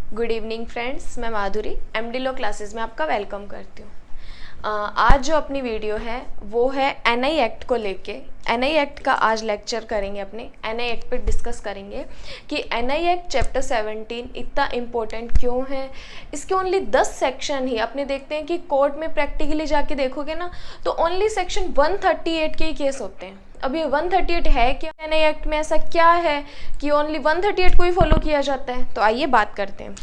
Good evening friends, मैं माधुरी MD law classes में आपका वेलकम करती हूँ। आज जो अपनी वीडियो है वो है एनआई एक्ट को लेके। एनआई एक्ट का आज लेक्चर करेंगे, अपने एनआई एक्ट पे डिस्कस करेंगे कि एनआई एक्ट चैप्टर 17 इतना इम्पोर्टेंट क्यों है। इसके ओनली 10 सेक्शन ही अपने देखते हैं कि कोर्ट में प्रैक्टिकली जाके देखोगे ना तो ओनली सेक्शन 138 के ही केस होते हैं। अब ये 138 है क्या? एनआई एक्ट में ऐसा क्या है कि ओनली 138 को ही फॉलो किया जाता है? तो आइए बात करते हैं।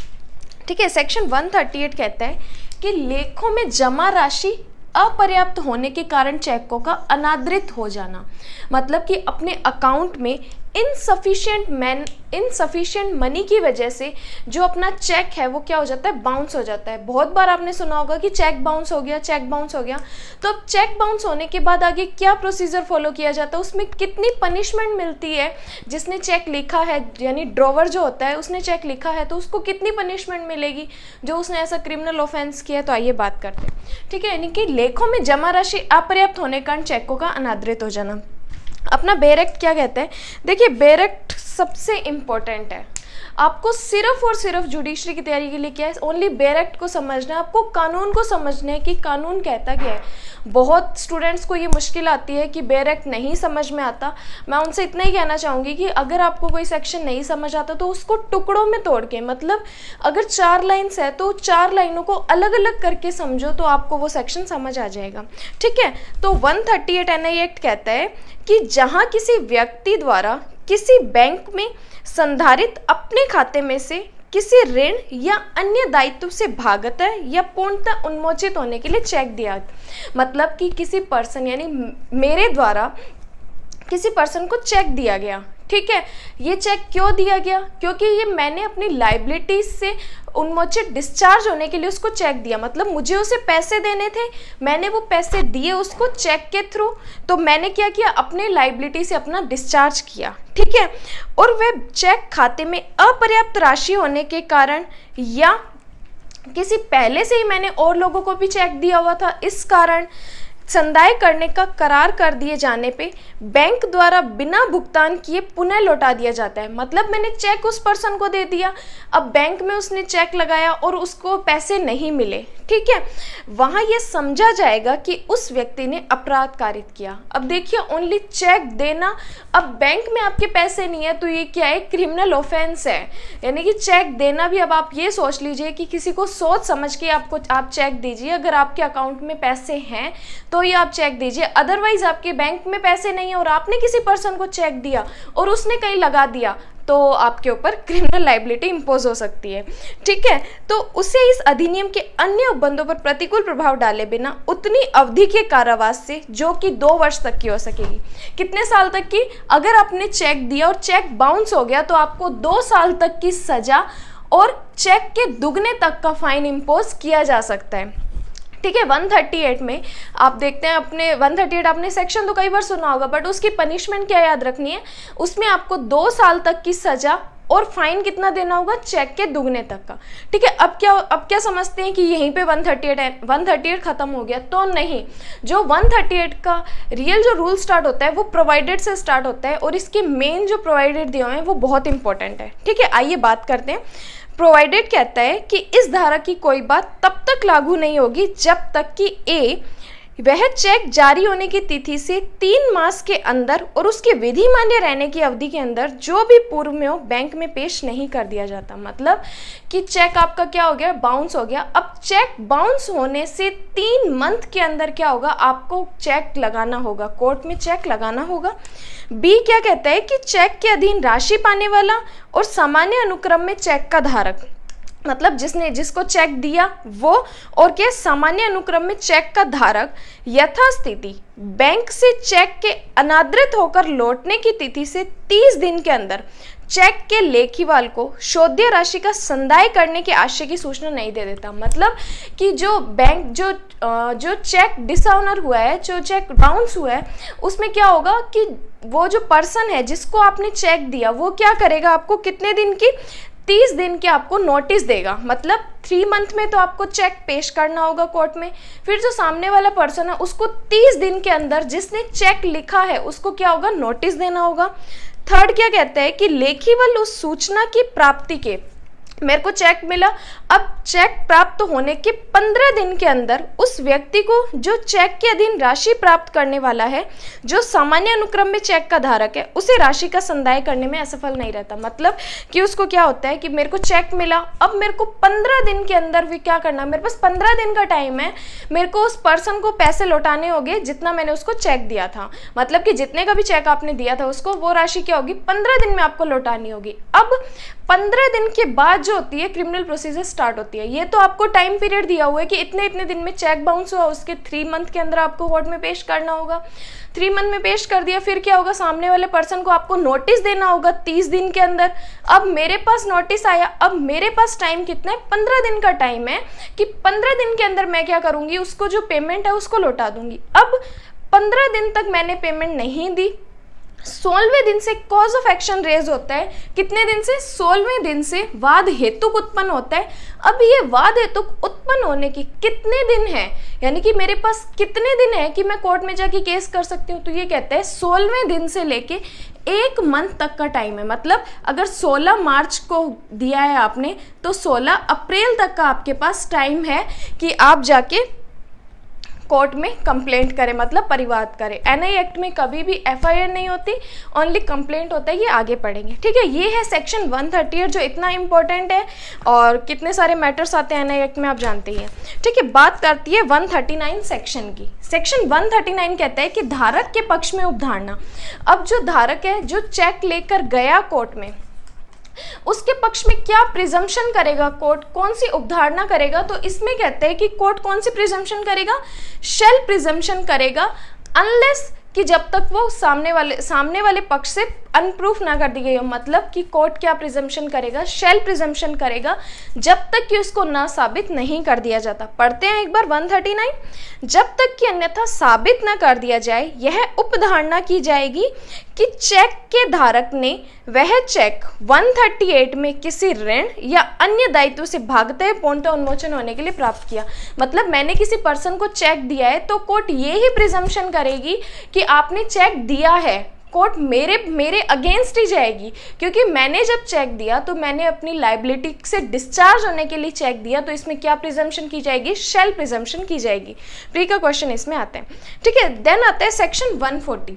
ठीक है, सेक्शन 138 कहता है कि लेखों में जमा राशि अपर्याप्त होने के कारण चेकों का अनादृत हो जाना, मतलब कि अपने अकाउंट में इनसफिशिएंट मनी की वजह से जो अपना चेक है वो क्या हो जाता है, बाउंस हो जाता है। बहुत बार आपने सुना होगा कि चेक बाउंस हो गया, चेक बाउंस हो गया। तो अब चेक बाउंस होने के बाद आगे क्या प्रोसीजर फॉलो किया जाता है, उसमें कितनी पनिशमेंट मिलती है। जिसने चेक लिखा है, यानी ड्रॉवर जो होता है, उसने चेक लिखा है तो उसको कितनी पनिशमेंट मिलेगी जो उसने ऐसा क्रिमिनल ऑफेंस किया है। तो आइए बात करते हैं। ठीक है, यानी कि लेखों में जमा राशि अपर्याप्त होने के कारण चेकों का अनादृत हो जाना। अपना बेयर एक्ट क्या कहते हैं? देखिए, बेयर एक्ट सबसे इम्पोर्टेंट है। आपको सिर्फ और सिर्फ जुडिशरी की तैयारी के लिए क्या है, ओनली बेयर एक्ट को समझना है, आपको कानून को समझना है कि कानून कहता क्या है। बहुत स्टूडेंट्स को ये मुश्किल आती है कि बेयर एक्ट नहीं समझ में आता। मैं उनसे इतना ही कहना चाहूँगी कि अगर आपको कोई सेक्शन नहीं समझ आता तो उसको टुकड़ों में तोड़ के, मतलब अगर 4 लाइन्स है तो 4 लाइनों को अलग अलग करके समझो तो आपको वो सेक्शन समझ आ जाएगा। ठीक है, तो 138 एनआई एक्ट कहता है कि जहाँ किसी व्यक्ति द्वारा किसी बैंक में संधारित अपने खाते में से किसी ऋण या अन्य दायित्व से भागतः या पूर्णतः उन्मोचित होने के लिए चेक दिया, मतलब कि किसी पर्सन यानी मेरे द्वारा किसी पर्सन को चेक दिया गया। ठीक है, ये चेक क्यों दिया गया? क्योंकि ये मैंने अपनी लाइबिलिटीज से उन्मोचित डिस्चार्ज होने के लिए उसको चेक दिया, मतलब मुझे उसे पैसे देने थे, मैंने वो पैसे दिए उसको चेक के थ्रू। तो मैंने क्या किया, अपने लाइबिलिटी से अपना डिस्चार्ज किया। ठीक है, और वह चेक खाते में अपर्याप्त राशि होने के कारण या किसी पहले से ही मैंने और लोगों को भी चेक दिया हुआ था, इस कारण संदाय करने का करार कर दिए जाने पे बैंक द्वारा बिना भुगतान किए पुनः लौटा दिया जाता है। मतलब मैंने चेक उस पर्सन को दे दिया, अब बैंक में उसने चेक लगाया और उसको पैसे नहीं मिले। ठीक है, वहाँ ये समझा जाएगा कि उस व्यक्ति ने अपराध कारित किया। अब देखिए, ओनली चेक देना, अब बैंक में आपके पैसे नहीं है तो ये क्या है, क्रिमिनल ऑफेंस है। यानी कि चेक देना भी, अब आप ये सोच लीजिए कि किसी को सोच समझ के आप चेक दीजिए। अगर आपके अकाउंट में पैसे हैं तो ये आप चेक दीजिए, अदरवाइज आपके बैंक में पैसे नहीं है और आपने किसी पर्सन को चेक दिया और उसने कहीं लगा दिया तो आपके ऊपर क्रिमिनल लायबिलिटी इंपोज हो सकती है। ठीक है, तो उसे इस अधिनियम के अन्य उपबंधों पर प्रतिकूल प्रभाव डाले बिना उतनी अवधि के कारावास से, जो कि 2 वर्ष तक की हो सकेगी। कितने साल तक की? अगर आपने चेक दिया और चेक बाउंस हो गया तो आपको 2 साल तक की सजा और चेक के दुगने तक का फाइन इंपोज किया जा सकता है। ठीक है, 138 में आप देखते हैं, अपने 138 आपने सेक्शन तो कई बार सुना होगा, बट उसकी पनिशमेंट क्या याद रखनी है, उसमें आपको 2 साल तक की सजा और फाइन कितना देना होगा, चेक के दुगने तक का। ठीक है, अब क्या समझते हैं कि यहीं पे 138 खत्म हो गया? तो नहीं, जो 138 का रियल जो रूल स्टार्ट होता है वो प्रोवाइडेड से स्टार्ट होता है और इसके मेन जो प्रोवाइडेड दिए हुए हैं वो बहुत इंपॉर्टेंट है। ठीक है, आइए बात करते हैं। प्रोवाइडेड कहता है कि इस धारा की कोई बात तब तक लागू नहीं होगी जब तक कि ए, वह चेक जारी होने की तिथि से 3 मास के अंदर और उसके विधि मान्य रहने की अवधि के अंदर जो भी पूर्व में हो बैंक में पेश नहीं कर दिया जाता। मतलब कि चेक आपका क्या हो गया, बाउंस हो गया। अब चेक बाउंस होने से 3 मंथ के अंदर क्या होगा, आपको चेक लगाना होगा, कोर्ट में चेक लगाना होगा। बी क्या कहता है कि चेक के अधीन राशि पाने वाला और सामान्य अनुक्रम में चेक का धारक, मतलब जिसको चेक दिया वो, और क्या, सामान्य अनुक्रम में चेक का धारक यथास्थिति बैंक से चेक के अनादृत होकर लौटने की तिथि से 30 दिन के अंदर चेक के लेखीवाल को शोध्य राशि का संदाय करने के आशय की सूचना नहीं दे देता। मतलब कि जो बैंक जो चेक डिसऑनर हुआ है, जो चेक बाउंस हुआ है, उसमें क्या होगा कि वो जो पर्सन है जिसको आपने चेक दिया वो क्या करेगा, आपको कितने दिन की, 30 दिन के आपको नोटिस देगा। मतलब 3 मंथ में तो आपको चेक पेश करना होगा कोर्ट में। फिर जो सामने वाला पर्सन है उसको 30 दिन के अंदर जिसने चेक लिखा है उसको क्या होगा, नोटिस देना होगा। थर्ड क्या कहता है कि लेखी बल उस सूचना की प्राप्ति के, मेरे को चेक मिला। अब चेक प्राप्त होने के 15 दिन के अंदर उस व्यक्ति को जो चेक के अधीन राशि प्राप्त करने वाला है, जो सामान्य अनुक्रम में चेक का धारक है, उसे राशि का संदाय करने में असफल नहीं रहता। मतलब कि उसको क्या होता है कि मेरे को चेक मिला, अब मेरे को 15 दिन के अंदर भी क्या करना है, मेरे पास 15 दिन का टाइम है, मेरे को उस पर्सन को पैसे लौटाने होंगे जितना मैंने उसको चेक दिया था। मतलब कि जितने का भी चेक आपने दिया था उसको, वो राशि क्या होगी, 15 दिन में आपको लौटानी होगी। अब 15 दिन के बाद जो होती है क्रिमिनल प्रोसीजर स्टार्ट होती है। ये तो आपको टाइम पीरियड दिया हुआ है कि इतने इतने दिन में चेक बाउंस हुआ, उसके 3 मंथ के अंदर आपको कोर्ट में पेश करना होगा। 3 मंथ में पेश कर दिया, फिर क्या होगा, सामने वाले पर्सन को आपको नोटिस देना होगा 30 दिन के अंदर। अब मेरे पास नोटिस आया, अब मेरे पास टाइम कितना है, 15 दिन का टाइम है कि 15 दिन के अंदर मैं क्या करूँगी, उसको जो पेमेंट है उसको लौटा दूंगी। अब 15 दिन तक मैंने पेमेंट नहीं दी, 16वें दिन से कॉज ऑफ एक्शन रेज होता है। कितने दिन से, 16वें दिन से वाद हेतुक उत्पन्न होता है। अब ये वाद हेतुक उत्पन्न होने की कितने दिन है, यानी कि मेरे पास कितने दिन है कि मैं कोर्ट में जाके केस कर सकती हूँ, तो ये कहते हैं 16वें दिन से लेके 1 मंथ तक का टाइम है। मतलब अगर 16 मार्च को दिया है आपने, तो 16 अप्रैल तक का आपके पास टाइम है कि आप जाके कोर्ट में कंप्लेंट करें, मतलब परिवाद करें। एनआई एक्ट में कभी भी एफआईआर नहीं होती, ओनली कंप्लेंट होता है। ये आगे पढ़ेंगे, ठीक है। ये है सेक्शन 138 जो इतना इंपॉर्टेंट है, और कितने सारे मैटर्स आते हैं एनआई एक्ट में आप जानते ही हैं, ठीक है। बात करती है 139 सेक्शन की। सेक्शन 139 कहता है कि धारक के पक्ष में उपधारणा। अब जो धारक है, जो चेक लेकर गया कोर्ट में, उसके पक्ष में क्या प्रिजम्पशन करेगा कोर्ट, कौन सी उपधारणा करेगा, तो इसमें कहते हैं कि कोर्ट कौन सी प्रिजम्पशन करेगा, शेल प्रिजम्पशन करेगा, अनलेस कि जब तक वो सामने वाले पक्ष से अनप्रूफ ना कर दी गई हो। मतलब कि कोर्ट क्या प्रिजम्पशन करेगा, शेल प्रिजम्पशन करेगा, जब तक कि उसको ना साबित नहीं कर दिया जाता। पढ़ते हैं एक बार 139। जब तक कि अन्यथा साबित ना कर दिया जाए, यह उपधारणा की जाएगी कि चेक के धारक ने वह चेक 138 में किसी ऋण या अन्य दायित्व से भागते पूर्णतः उन्मोचन होने के लिए प्राप्त किया। मतलब मैंने किसी पर्सन को चेक दिया है, तो कोर्ट ये ही प्रिजम्पशन करेगी कि आपने चेक दिया है। कोर्ट मेरे अगेंस्ट ही जाएगी, क्योंकि मैंने जब चेक दिया तो मैंने अपनी लाइबिलिटी से डिस्चार्ज होने के लिए चेक दिया, तो इसमें क्या प्रिजम्पशन की जाएगी, शेल प्रिजम्पशन की जाएगी। प्री का क्वेश्चन इसमें आते हैं, ठीक है। देन आता है सेक्शन 140।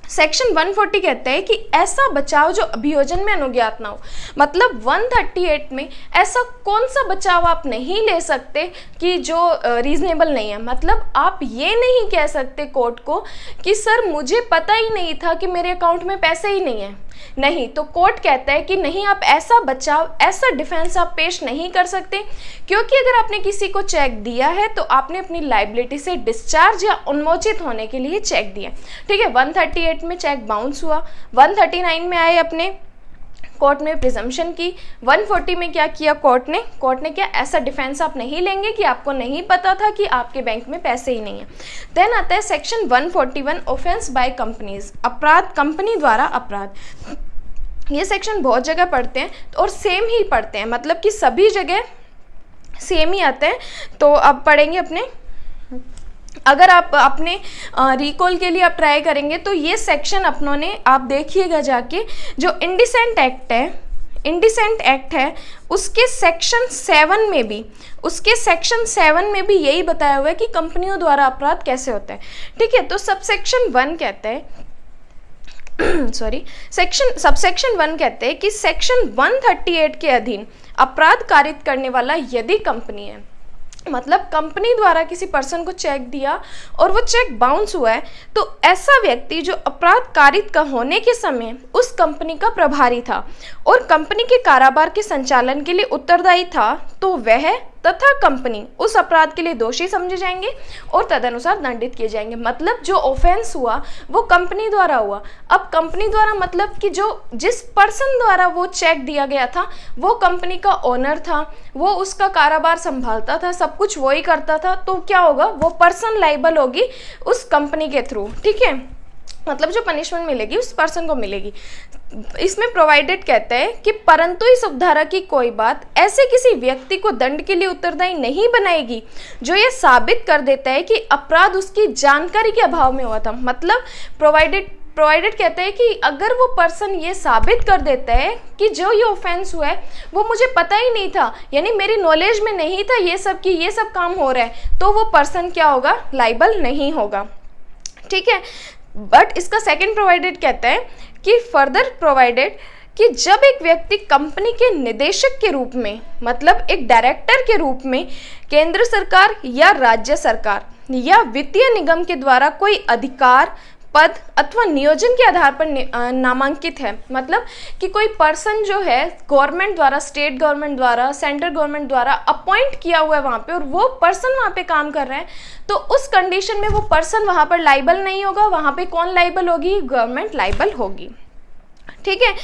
सेक्शन 140 कहते हैं कि ऐसा बचाव जो अभियोजन में अनुज्ञात ना हो। मतलब 138 में ऐसा कौन सा बचाव आप नहीं ले सकते कि जो रीजनेबल नहीं है। मतलब आप ये नहीं कह सकते कोर्ट को कि सर मुझे पता ही नहीं था कि मेरे अकाउंट में पैसे ही नहीं है, नहीं। तो कोर्ट कहता है कि नहीं, आप ऐसा बचाव, ऐसा डिफेंस आप पेश नहीं कर सकते, क्योंकि अगर आपने किसी को चेक दिया है तो आपने अपनी लाइबिलिटी से डिस्चार्ज या उन्मोचित होने के लिए चेक दिया, ठीक है। 138 में चेक बाउंस हुआ, 139 में आए अपने कोर्ट ने प्रिजम्पशन की, 140 में क्या किया कोर्ट ने क्या, ऐसा डिफेंस आप नहीं लेंगे कि आपको नहीं पता था कि आपके बैंक में पैसे ही नहीं है। देन आता है सेक्शन 141 ऑफेंस बाय कंपनीज, अपराध कंपनी द्वारा अपराध। ये सेक्शन बहुत जगह पढ़ते हैं और सेम ही पढ़ते हैं, मतलब कि सभी जगह सेम ही आते हैं। तो अब पढ़ेंगे अपने, अगर आप अपने रिकॉल के लिए आप ट्राई करेंगे तो ये सेक्शन अपनों ने, आप देखिएगा जाके, जो इंडिसेंट एक्ट है उसके सेक्शन 7 में भी यही बताया हुआ है कि कंपनियों द्वारा अपराध कैसे होता है, ठीक है। तो सबसेक्शन 1 कहता है सबसेक्शन 1 कहते हैं कि सेक्शन 138 के अधीन अपराध कारित करने वाला यदि कंपनी है, मतलब कंपनी द्वारा किसी पर्सन को चेक दिया और वो चेक बाउंस हुआ है, तो ऐसा व्यक्ति जो अपराध कारित का होने के समय उस कंपनी का प्रभारी था और कंपनी के कारोबार के संचालन के लिए उत्तरदायी था, तो वह तथा कंपनी उस अपराध के लिए दोषी समझे जाएंगे और तदनुसार दंडित किए जाएंगे। मतलब जो ऑफेंस हुआ वो कंपनी द्वारा हुआ। अब कंपनी द्वारा मतलब कि जो जिस पर्सन द्वारा वो चेक दिया गया था वो कंपनी का ओनर था, वो उसका कारोबार संभालता था, सब कुछ वो ही करता था, तो क्या होगा, वो पर्सन लाइबल होगी उस कंपनी के थ्रू, ठीक है। मतलब जो पनिशमेंट मिलेगी उस पर्सन को मिलेगी। इसमें प्रोवाइडेड कहता है कि परंतु इस उपधारा की कोई बात ऐसे किसी व्यक्ति को दंड के लिए उत्तरदायी नहीं बनाएगी जो ये साबित कर देता है कि अपराध उसकी जानकारी के अभाव में हुआ था। मतलब प्रोवाइडेड प्रोवाइडेड कहते हैं कि अगर वो पर्सन ये साबित कर देता है कि जो ये ऑफेंस हुआ है वो मुझे पता ही नहीं था, यानी मेरी नॉलेज में नहीं था ये सब कि ये सब काम हो रहा है, तो वो पर्सन क्या होगा, लाइबल नहीं होगा। ठीक है। बट इसका सेकंड प्रोवाइडेड कहता है कि फर्दर प्रोवाइडेड कि जब एक व्यक्ति कंपनी के निदेशक के रूप में, मतलब एक डायरेक्टर के रूप में केंद्र सरकार या राज्य सरकार या वित्तीय निगम के द्वारा कोई अधिकार, पद अथवा नियोजन के आधार पर नामांकित है, मतलब कि कोई पर्सन जो है गवर्नमेंट द्वारा, स्टेट गवर्नमेंट द्वारा, सेंट्रल गवर्नमेंट द्वारा अपॉइंट किया हुआ है वहाँ पे, और वो पर्सन वहाँ पे काम कर रहे हैं, तो उस कंडीशन में वो पर्सन वहाँ पर लाइबल नहीं होगा। वहाँ पे कौन लाइबल होगी, गवर्नमेंट लाइबल होगी। ठीक है।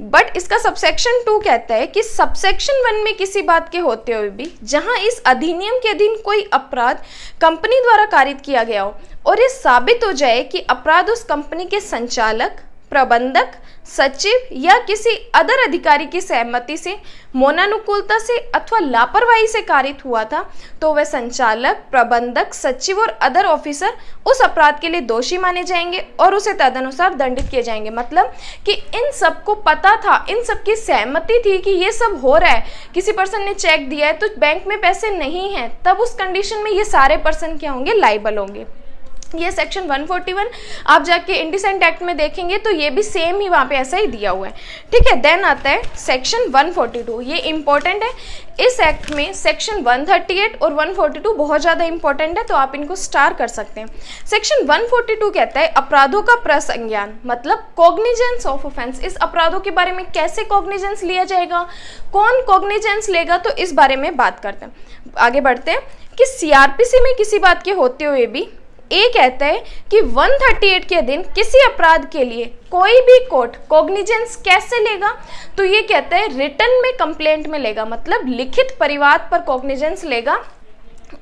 बट इसका सबसेक्शन 2 कहता है कि सबसेक्शन 1 में किसी बात के होते हुए भी जहां इस अधिनियम के अधीन कोई अपराध कंपनी द्वारा कारित किया गया हो और ये साबित हो जाए कि अपराध उस कंपनी के संचालक, प्रबंधक, सचिव या किसी अदर अधिकारी की सहमति से, मौनानुकूलता से अथवा लापरवाही से कारित हुआ था, तो वह संचालक, प्रबंधक, सचिव और अदर ऑफिसर उस अपराध के लिए दोषी माने जाएंगे और उसे तदनुसार दंडित किए जाएंगे। मतलब कि इन सबको पता था, इन सबकी सहमति थी कि ये सब हो रहा है, किसी पर्सन ने चेक दिया है तो बैंक में पैसे नहीं हैं, तब उस कंडीशन में ये सारे पर्सन क्या होंगे, लाइबल होंगे। ये सेक्शन 141 आप जाके इंडिसेंट एक्ट में देखेंगे तो ये भी सेम ही वहाँ पे ऐसा ही दिया हुआ है। ठीक है। देन आता है सेक्शन 142, ये इंपॉर्टेंट है। इस एक्ट में सेक्शन 138 और 142 बहुत ज़्यादा इंपॉर्टेंट है, तो आप इनको स्टार कर सकते हैं। सेक्शन 142 कहता है अपराधों का प्रसंज्ञान, मतलब कॉग्निजेंस ऑफ ऑफेंस। इस अपराधों के बारे में कैसे कॉग्निजेंस लिया जाएगा, कौन कॉग्निजेंस लेगा, तो इस बारे में बात करते हैं। आगे बढ़ते हैं कि सीआरपीसी में किसी बात के होते हुए भी ये कहता है कि 138 के अधीन किसी अपराध के लिए कोई भी कोर्ट कॉग्निजेंस कैसे लेगा, तो ये कहता है रिटन में, कंप्लेंट में लेगा, मतलब लिखित परिवाद पर कॉग्निजेंस लेगा,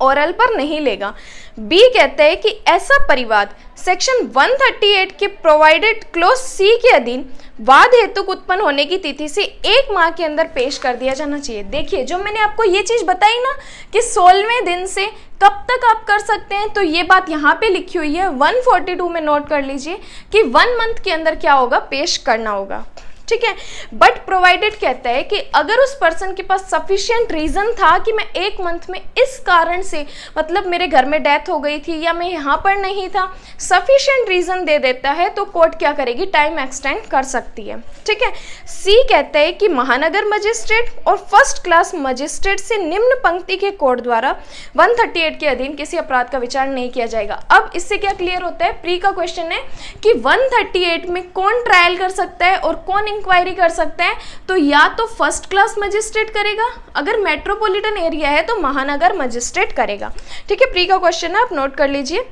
ओरल पर नहीं लेगा। बी कहता है कि ऐसा परिवाद सेक्शन 138 के प्रोवाइडेड क्लोज सी के अधीन वाद हेतु उत्पन्न होने की तिथि से 1 माह के अंदर पेश कर दिया जाना चाहिए। देखिए जो मैंने आपको ये चीज बताई ना कि 16वें दिन से कब तक आप कर सकते हैं, तो ये बात यहाँ पे लिखी हुई है 142 में, नोट कर लीजिए कि 1 मंथ के अंदर क्या होगा, पेश करना होगा। ठीक है। बट प्रोवाइडेड कहता है कि अगर उस पर्सन के पास सफिशिएंट रीजन था कि मैं 1 मंथ में इस कारण से, मतलब मेरे घर में डेथ हो गई थी या मैं यहाँ पर नहीं था, सफिशिएंट रीजन दे देता है, तो कोर्ट क्या करेगी, टाइम एक्सटेंड कर सकती है। ठीक है। सी कहता है कि महानगर मजिस्ट्रेट और फर्स्ट क्लास मजिस्ट्रेट से निम्न पंक्ति के कोर्ट द्वारा 138 के अधीन किसी अपराध का विचार नहीं किया जाएगा। अब इससे क्या क्लियर होता है, प्री का क्वेश्चन है कि 138 में कौन ट्रायल कर सकता है और कौन इंक्वायरी कर सकते हैं, तो या तो फर्स्ट क्लास मजिस्ट्रेट करेगा, अगर मेट्रोपॉलिटन एरिया है तो महानगर मजिस्ट्रेट करेगा। ठीक है। प्री का क्वेश्चन है, आप नोट कर लीजिए।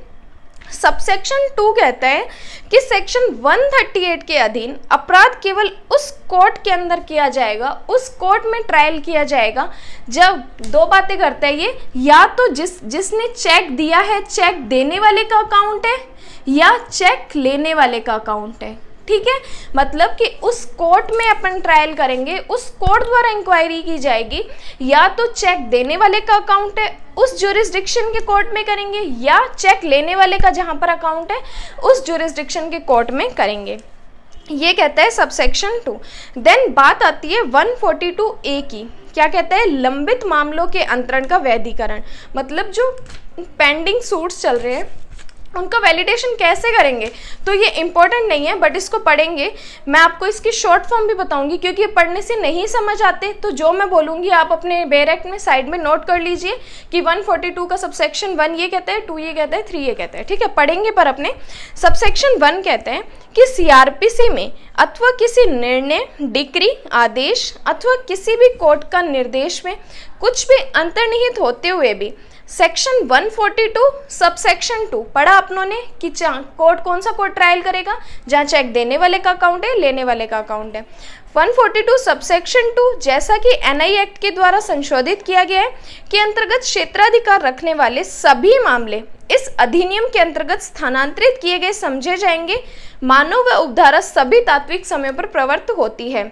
सबसेक्शन 2 कहता है कि सेक्शन 138 के अधीन अपराध केवल उस कोर्ट के अंदर किया जाएगा, उस कोर्ट में ट्रायल किया जाएगा जब 2 बातें करता है ये, या तो जिसने चेक दिया है, चेक देने वाले का अकाउंट है या चेक लेने वाले का अकाउंट है। ठीक है। मतलब कि उस कोर्ट में अपन ट्रायल करेंगे, उस कोर्ट द्वारा इंक्वायरी की जाएगी, या तो चेक देने वाले का अकाउंट है उस ज्यूरिसडिक्शन के कोर्ट में करेंगे, या चेक लेने वाले का जहां पर अकाउंट है उस ज्यूरिसडिक्शन के कोर्ट में करेंगे। ये कहता है सबसेक्शन 2। देन बात आती है 142A की। क्या कहता है, लंबित मामलों के अंतरण का वैधीकरण, मतलब जो पेंडिंग सूट्स चल रहे हैं उनका वैलिडेशन कैसे करेंगे, तो ये इंपॉर्टेंट नहीं है बट इसको पढ़ेंगे। मैं आपको इसकी शॉर्ट फॉर्म भी बताऊंगी क्योंकि ये पढ़ने से नहीं समझ आते, तो जो मैं बोलूंगी आप अपने बेयर एक्ट में साइड में नोट कर लीजिए कि 142 का सबसेक्शन 1 ये कहता है, 2 ये कहता है, 3 ये कहता है। ठीक है, पढ़ेंगे पर अपने। सबसेक्शन 1 कहते हैं कि सीआरपीसी में अथवा किसी निर्णय, डिक्री, आदेश अथवा किसी भी कोर्ट का निर्देश में कुछ भी अंतर्निहित होते हुए भी सेक्शन 142 सबसेक्शन 2 पढ़ा अपनों ने कि कोर्ट कौन सा कोर्ट ट्रायल करेगा, जहाँ चेक देने वाले का अकाउंट है, लेने वाले का अकाउंट है। 142 सबसेक्शन 2 जैसा कि एनआई एक्ट के द्वारा संशोधित किया गया है के अंतर्गत क्षेत्राधिकार रखने वाले सभी मामले इस अधिनियम के अंतर्गत स्थानांतरित किए गए समझे जाएंगे। मानव व उपधारा सभी तात्विक समय पर प्रवृत्त होती है।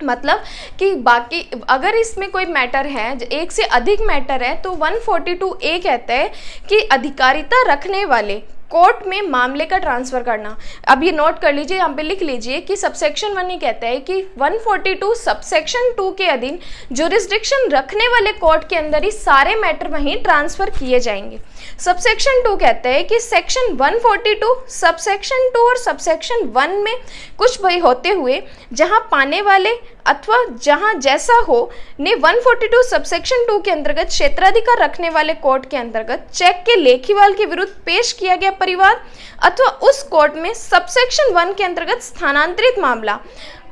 मतलब कि बाकी अगर इसमें कोई मैटर है, एक से अधिक मैटर है, तो 142A कहता है कि अधिकारिता रखने वाले कोर्ट में मामले का ट्रांसफर करना। अब ये नोट कर लीजिए, यहाँ पे लिख लीजिए कि सबसेक्शन 1 ये कहता है कि 142 सबसेक्शन 2 के अधीन जुरिस्डिक्शन रखने वाले कोर्ट के अंदर ही सारे मैटर वहीं ट्रांसफर किए जाएंगे। सबसेक्शन 2 कहता है कि सेक्शन 142 सबसेक्शन 2 और सबसेक्शन 1 में कुछ भी होते हुए जहां पाने वाले अथवा जहां जैसा हो ने 142 सबसेक्शन 2 के अंतर्गत क्षेत्राधिकार रखने वाले कोर्ट के अंतर्गत चेक के लेखीवाल के विरुद्ध पेश किया गया परिवाद अथवा उस कोर्ट में सबसेक्शन 1 के अंतर्गत स्थानांतरित मामला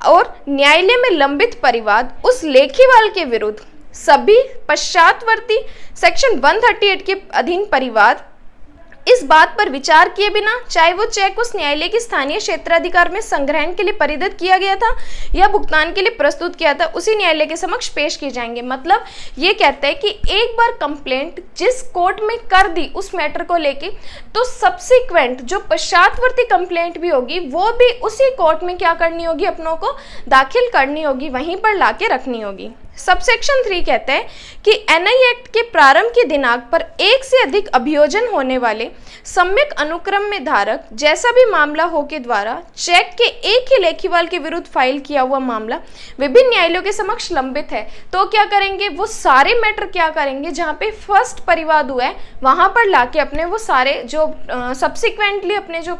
और न्यायालय में लंबित परिवाद उस लेखीवाल के विरुद्ध सभी पश्चातवर्ती सेक्शन 138 के अधीन परिवाद इस बात पर विचार किए बिना, चाहे वो चेक उस न्यायालय की स्थानीय क्षेत्राधिकार में संग्रहण के लिए परिदत्त किया गया था या भुगतान के लिए प्रस्तुत किया था, उसी न्यायालय के समक्ष पेश किए जाएंगे। मतलब ये कहता है कि एक बार कंप्लेंट जिस कोर्ट में कर दी उस मैटर को लेके, तो सब्सिक्वेंट जो पश्चातवर्ती कंप्लेंट भी होगी वो भी उसी कोर्ट में क्या करनी होगी, अपनों को दाखिल करनी होगी, वहीं पर लाके रखनी होगी। सबसेक्शन 3 कहता है कि एनआई एक्ट के प्रारंभ की दिनांक पर एक से अधिक अभियोजन होने वाले सम्यक अनुक्रम में धारक जैसा भी मामला हो के द्वारा चेक के एक ही लेखीवाल के विरुद्ध फाइल किया हुआ मामला विभिन्न न्यायालयों के समक्ष लंबित है, तो क्या करेंगे, वो सारे मैटर क्या करेंगे जहाँ पे फर्स्ट परिवाद हुआ है वहां पर लाके अपने वो सारे जो सब्सिक्वेंटली अपने जो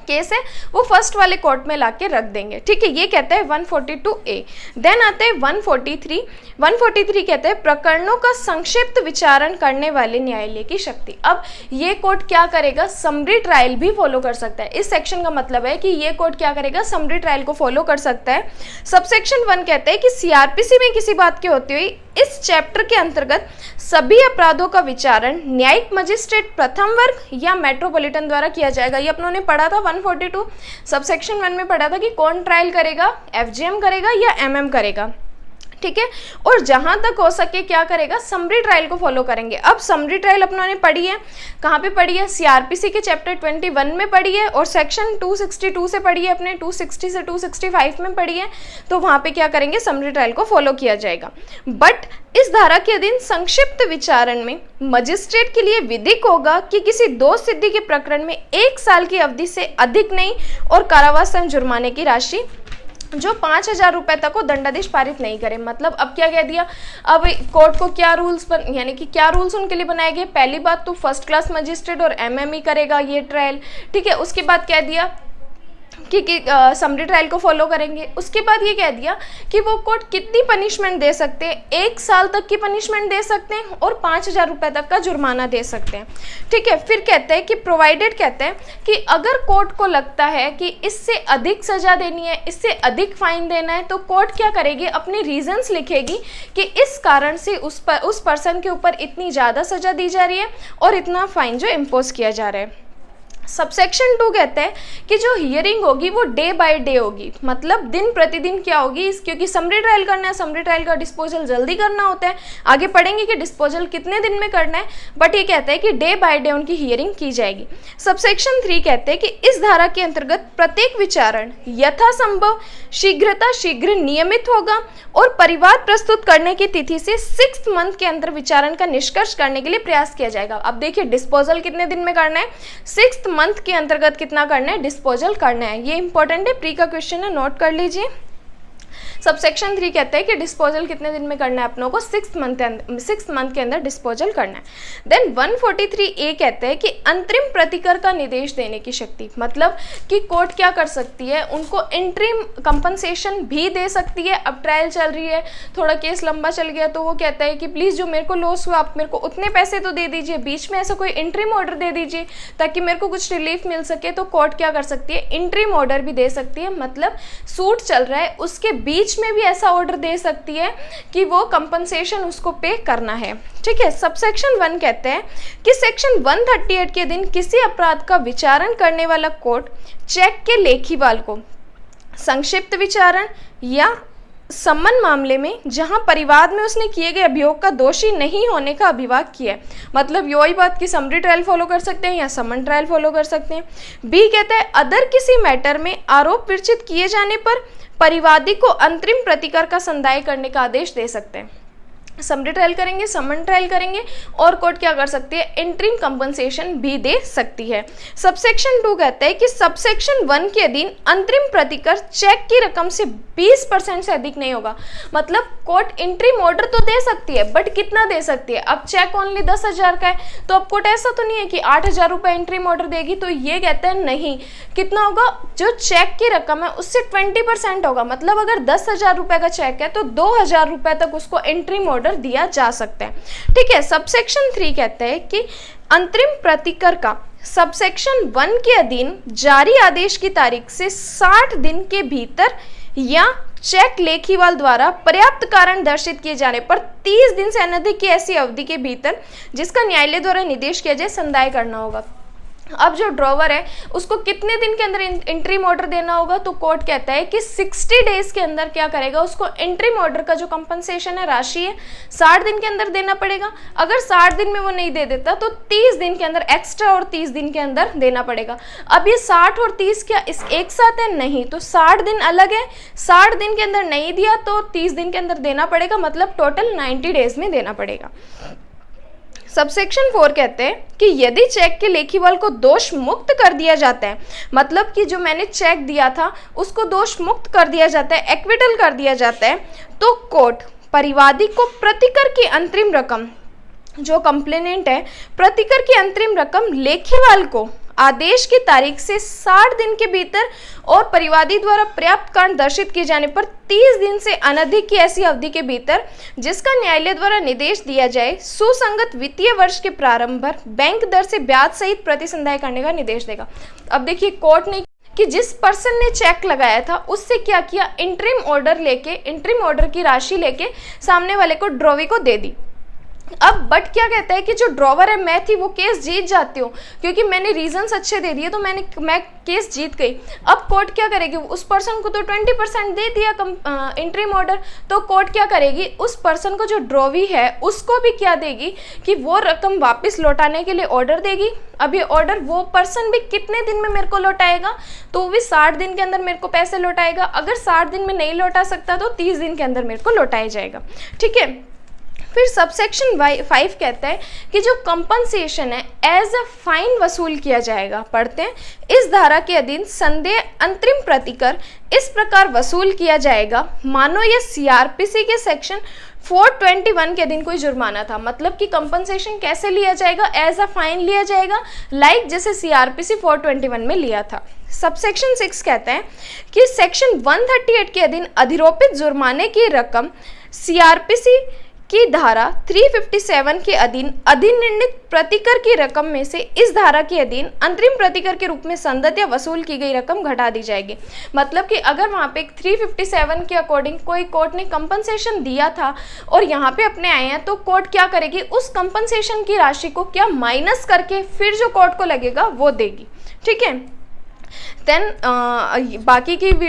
केस है वो फर्स्ट वाले कोर्ट में लाके रख देंगे। ठीक है, ये कहता है 142A। देन आते हैं 143 कहते हैं प्रकरणों का संक्षिप्त विचारण करने वाले न्यायालय की शक्ति। अब ये कोर्ट क्या करेगा, समरी ट्रायल भी फॉलो कर सकता है। इस सेक्शन का मतलब है कि ये कोर्ट क्या करेगा, समरी ट्रायल को फॉलो कर सकता है। सबसेक्शन 1 कहता है कि सीआरपीसी में किसी बात के होते हुए इस चैप्टर के अंतर्गत सभी अपराधों का विचारण न्यायिक मजिस्ट्रेट प्रथम वर्ग या मेट्रोपॉलिटन द्वारा किया जाएगा। ये अपनों ने पढ़ा था 142 सबसेक्शन 1 में पढ़ा था कि कौन ट्रायल करेगा, एफजीएम करेगा या एमएम करेगा। ठीक है, और जहां तक हो सके क्या करेगा, समरी ट्रायल को फॉलो करेंगे। अब समरी ट्रायल अपनों ने पढ़ी है, कहाँ पे पढ़ी है, सीआरपीसी के चैप्टर 21 में पढ़ी है और सेक्शन 262 से पढ़ी है, अपने 260 से 265 में पढ़ी है, तो वहां पे क्या करेंगे, समरी ट्रायल को फॉलो किया जाएगा। बट इस धारा के अधीन संक्षिप्त विचारण में मजिस्ट्रेट के लिए विधिक होगा कि किसी दोष सिद्धि के प्रकरण में 1 साल की अवधि से अधिक नहीं और कारावास एवं जुर्माने की राशि जो 5,000 रुपए तक को दंडादेश पारित नहीं करे। मतलब अब क्या कह दिया, अब कोर्ट को क्या रूल्स यानी कि क्या रूल्स उनके लिए बनाए गए, पहली बात तो फर्स्ट क्लास मजिस्ट्रेट और एमएम ही करेगा ये ट्रायल। ठीक है, उसके बाद कह दिया कि समरी ट्रायल को फॉलो करेंगे। उसके बाद ये कह दिया कि वो कोर्ट कितनी पनिशमेंट दे सकते हैं, 1 साल तक की पनिशमेंट दे सकते हैं और 5,000 रुपए तक का जुर्माना दे सकते हैं। ठीक है, फिर कहते हैं कि प्रोवाइडेड कहते हैं कि अगर कोर्ट को लगता है कि इससे अधिक सजा देनी है, इससे अधिक फाइन देना है, तो कोर्ट क्या करेगी, अपने रीजंस लिखेगी कि इस कारण से उस पर्सन के ऊपर इतनी ज़्यादा सजा दी जा रही है और इतना फाइन जो इम्पोज किया जा रहा है। सबसेक्शन 2 कहते हैं कि जो हियरिंग होगी वो डे बाय डे होगी, मतलब दिन प्रतिदिन क्या होगी, क्योंकि समरी ट्रायल करना है, समरी ट्रायल का डिस्पोजल जल्दी करना होता है, आगे पढ़ेंगे कि डिस्पोजल कितने दिन में करना है, बट ये कहता है कि डे बाय डे उनकी हियरिंग की जाएगी। सबसेक्शन 3 कहते हैं कि इस धारा के अंतर्गत प्रत्येक विचारण यथासंभव शीघ्र नियमित होगा और परिवाद प्रस्तुत करने की तिथि से 6th मंथ के अंदर विचारण का निष्कर्ष करने के लिए प्रयास किया जाएगा। अब देखिए डिस्पोजल कितने दिन में करना है, 6th मंथ के अंतर्गत कितना करना है, डिस्पोजल करना है। ये इंपॉर्टेंट है, प्री का क्वेश्चन है, नोट कर लीजिए। सबसेक्शन 3 कहते हैं कि डिस्पोजल कितने दिन में करना है, अपनों को 6th मंथ के अंदर डिस्पोजल करना है। देन 143A कहते हैं कि अंतरिम प्रतिकर का निर्देश देने की शक्ति, मतलब कि कोर्ट क्या कर सकती है, उनको इंटरिम कंपनसेशन भी दे सकती है। अब ट्रायल चल रही है, थोड़ा केस लंबा चल गया, तो वो कहता है कि प्लीज़ जो मेरे को लॉस हुआ आप मेरे को उतने पैसे तो दे दीजिए, बीच में ऐसा कोई इंटरिम ऑर्डर दे दीजिए ताकि मेरे को कुछ रिलीफ मिल सके। तो कोर्ट क्या कर सकती है, इंटरिम ऑर्डर भी दे सकती है, मतलब सूट चल रहा है उसके बीच में भी ऐसा ऑर्डर दे सकती है कि वो कंपनसेशन उसको पे करना है। ठीक है, सबसेक्शन 1 कहते हैं कि सेक्शन 138 के दिन किसी अपराध का विचारण करने वाला कोर्ट चेक के लेखीवाल को संक्षिप्त विचारण या सम्मन मामले में जहां परिवाद में उसने किए गए अभियोग का दोषी नहीं होने का अभिभाग किया है, मतलब यही बात कि समरी ट्रायल फॉलो कर सकते हैं या सम्मन ट्रायल फॉलो कर सकते हैं। बी कहता है अदर किसी मैटर में आरोप विरचित किए जाने पर परिवादी को अंतरिम प्रतिकार का संदाय करने का आदेश दे सकते हैं। समरी ट्रायल करेंगे, समन ट्रायल करेंगे, और कोर्ट क्या कर सकती है, इंटरिम कंपनसेशन भी दे सकती है। सबसेक्शन 2 कहता है कि सबसेक्शन 1 के अधीन अंतरिम प्रतिकर चेक की रकम से 20% से अधिक नहीं होगा। मतलब कोर्ट इंटरिम ऑर्डर तो दे सकती है, बट कितना दे सकती है। अब चेक ओनली 10,000 का है, तो अब कोर्ट ऐसा तो नहीं है कि 8,000 रुपये इंटरिम ऑर्डर देगी, तो ये कहते हैं नहीं, कितना होगा, जो चेक की रकम है उससे 20% होगा। मतलब अगर 10,000 रुपये का चेक है तो 2,000 रुपये तक उसको इंटरिम ऑर्डर दिया जा सकता है। ठीक है। सबसेक्शन 3 कहते हैं कि अंतरिम प्रतिकर का सबसेक्शन 1 के अधीन जारी आदेश की तारीख से 60 दिन के भीतर या चेक लेखीवाल द्वारा पर्याप्त कारण दर्शित किए जाने पर 30 दिन से अनधिक की ऐसी अवधि के भीतर जिसका न्यायालय द्वारा निर्देश किया जाए संदाय करना होगा। अब जो ड्रॉवर है उसको कितने दिन के अंदर इंटरिम ऑर्डर देना होगा, तो कोर्ट कहता है कि 60 डेज के अंदर क्या करेगा, उसको इंटरिम ऑर्डर का जो कंपनसेशन है, राशि है, 60 दिन के अंदर देना पड़ेगा। अगर 60 दिन में वो नहीं दे देता तो 30 दिन के अंदर एक्स्ट्रा और 30 दिन के अंदर देना पड़ेगा। अब ये 60 और 30 क्या इस एक साथ है, नहीं, तो 60 दिन अलग है। 60 दिन के अंदर नहीं दिया तो 30 दिन के अंदर देना पड़ेगा, मतलब टोटल 90 डेज में देना पड़ेगा। सबसेक्शन 4 कहते हैं कि यदि चेक के लेखीवाल को दोष मुक्त कर दिया जाता है, मतलब कि जो मैंने चेक दिया था उसको दोष मुक्त कर दिया जाता है, एक्विटल कर दिया जाता है, तो कोर्ट परिवादी को प्रतिकर की अंतरिम रकम, जो कंप्लेनेंट है, प्रतिकर की अंतरिम रकम लेखीवाल को आदेश की तारीख से 60 दिन के भीतर और परिवादी द्वारा पर्याप्त कारण दर्शित किए जाने पर 30 दिन से अनधिक की ऐसी अवधि के भीतर जिसका न्यायालय द्वारा निर्देश दिया जाए सुसंगत वित्तीय वर्ष के प्रारंभ पर बैंक दर से ब्याज सहित प्रतिसंधाय करने का निर्देश देगा। अब देखिए कोर्ट ने कि जिस पर्सन ने चेक लगाया था उससे क्या किया, इंटरिम ऑर्डर लेके, इंटरिम ऑर्डर की राशि लेके सामने वाले को ड्रॉवी को दे दी। अब बट क्या कहता है कि जो ड्रॉवर है, मैं थी, वो केस जीत जाती हूँ क्योंकि मैंने रीजंस अच्छे दे दिए, तो मैं केस जीत गई। अब कोर्ट क्या करेगी, उस पर्सन को तो 20% दे दिया इंटरिम ऑर्डर, तो कोर्ट क्या करेगी, उस पर्सन को जो ड्रॉवी है उसको भी क्या देगी कि वो रकम वापस लौटाने के लिए ऑर्डर देगी। अब ये ऑर्डर वो पर्सन भी कितने दिन में मेरे को लौटाएगा, तो वो भी 60 दिन के अंदर मेरे को पैसे लौटाएगा। अगर 60 दिन में नहीं लौटा सकता तो 30 दिन के अंदर मेरे को लौटाया जाएगा। ठीक है। फिर सबसेक्शन 5 कहता है कि जो कंपनसेशन है एज अ फाइन वसूल किया जाएगा। पढ़ते हैं, इस धारा के अधीन संदेह अंतरिम प्रतिकर इस प्रकार वसूल किया जाएगा मानो ये सीआरपीसी के सेक्शन 421 के अधीन कोई जुर्माना था। मतलब कि कंपनसेशन कैसे लिया जाएगा, एज अ फाइन लिया जाएगा, लाइक जैसे सीआरपीसी 421 में लिया था। सबसेक्शन 6 कहता है कि सेक्शन 138 के अधीन अधिरोपित जुर्माने की रकम सीआरपीसी की धारा 357 के अधीन अधिनिर्णित प्रतिकर की रकम में से इस धारा के अधीन अंतरिम प्रतिकर के रूप में संदत या वसूल की गई रकम घटा दी जाएगी। मतलब कि अगर वहाँ पे 357 के अकॉर्डिंग कोई कोर्ट ने कंपनसेशन दिया था और यहाँ पे अपने आए हैं, तो कोर्ट क्या करेगी, उस कंपनसेशन की राशि को क्या माइनस करके फिर जो कोर्ट को लगेगा वो देगी। ठीक है। देन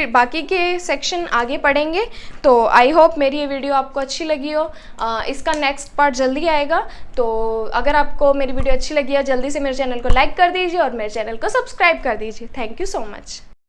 बाकी के सेक्शन आगे पढ़ेंगे। तो आई होप मेरी ये वीडियो आपको अच्छी लगी हो। इसका नेक्स्ट पार्ट जल्दी आएगा, तो अगर आपको मेरी वीडियो अच्छी लगी है जल्दी से मेरे चैनल को लाइक कर दीजिए और मेरे चैनल को सब्सक्राइब कर दीजिए। Thank you so much.